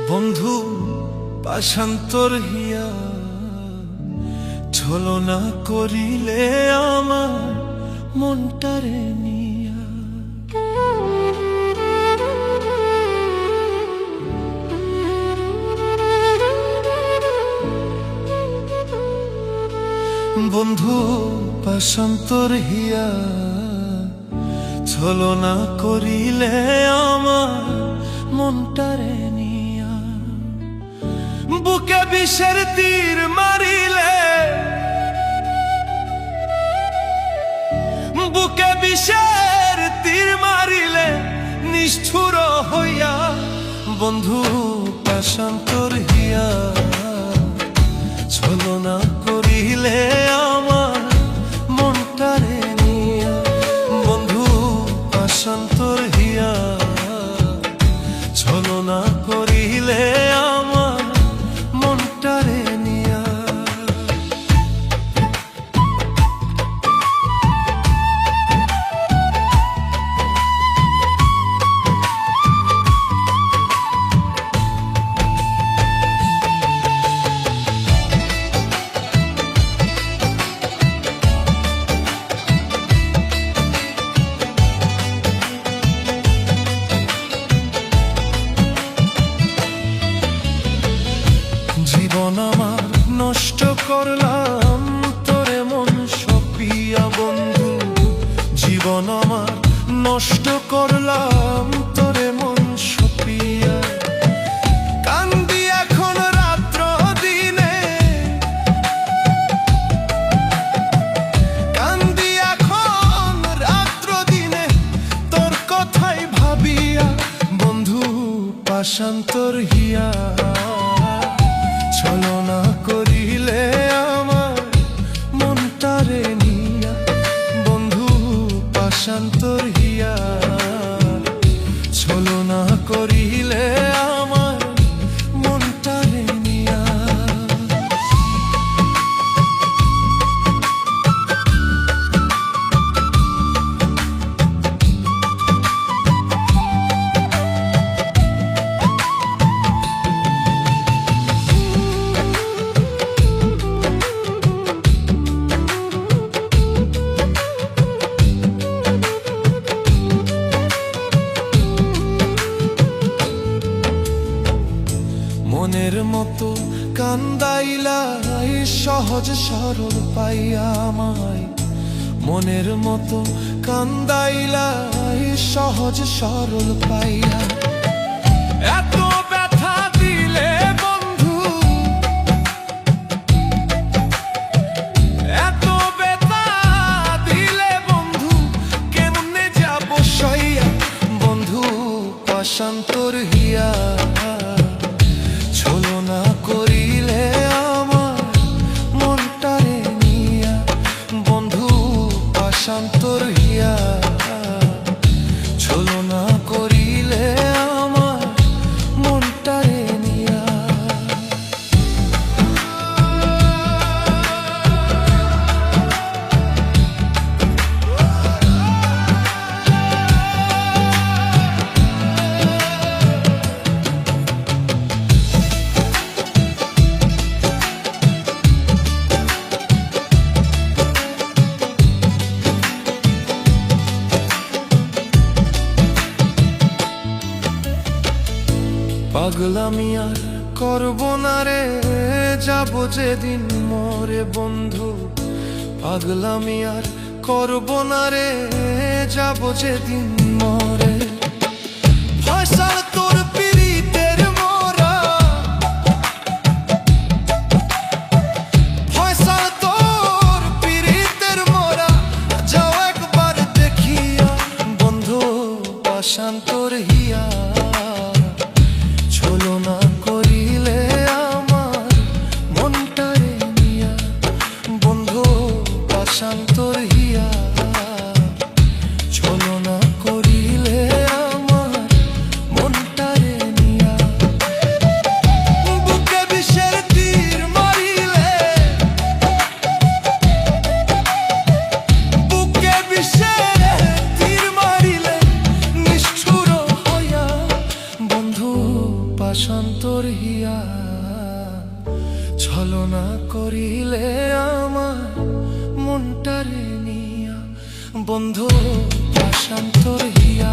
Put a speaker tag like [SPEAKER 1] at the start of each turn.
[SPEAKER 1] বন্ধু পাশান্তর হিয়া ছলনা করিলে আমার মনটারে নিয়া। বন্ধু পাশান্তর হিয়া ছলনা করিলে আমার মনটারে নিয়া। বুকে বিষের তীর মারিলে, বুকে বিষের তীর মারিলে নিষ্ঠুর হইয়া। বন্ধু পাশান্তর হিয়া ছলনা করিলে আমার মনটারে নিয়া। বন্ধু পাশান্তর হিয়া ছলনা করিলে আমার মনটারে নিয়া। জীবন আমার নষ্ট করলাম তোরে মন সপিয়া। বন্ধু জীবন আমার নষ্ট করলাম তোরে মন সপিয়া। কান্দি এখন রাত্র দিনে, কান্দি এখন রাত্র দিনে তোর কথাই ভাবিয়া। বন্ধু পাশান্তর হিয়া ছলনা করিলে আমার মনটারে নিয়া। বন্ধু পাশান্তর হিয়া ছলনা করিলে আমার মনটারে নিয়া। মনের মতো কান্দাইলা সহজ সরল পাইয়া আমায়। মনের মতো কান্দাইলা সহজ সরল পাইয়া। এত ব্যথা দিলে বন্ধু, এত ব্যথা দিলে বন্ধু কেমনে যাব সইয়া। বন্ধু পাশান্তর হিয়া ছলনা করিলে আমার মনটারে নিয়া। বন্ধু পাশান্তর হিয়া ছলনা করিলে আমার মনটারে নিয়া। পাগলামি আর করবো না রে, যাবো যেদিন মরে। বন্ধু পাগলামি আর করবো না রে, যাবো যেদিন মরে। ফয়সাল তোর পিরিতের মোরা, ফয়সাল তোর পিরিতের মোরা যাও একবার দেখিয়া। বন্ধু পাশান্তর হিয়া ছলনা করিলে আমার মনটারে নিয়া। বন্ধু পাশান্তর হিয়া ছলনা করিলে আমার মনটারে বন্ধু পাশান্তর হিয়া।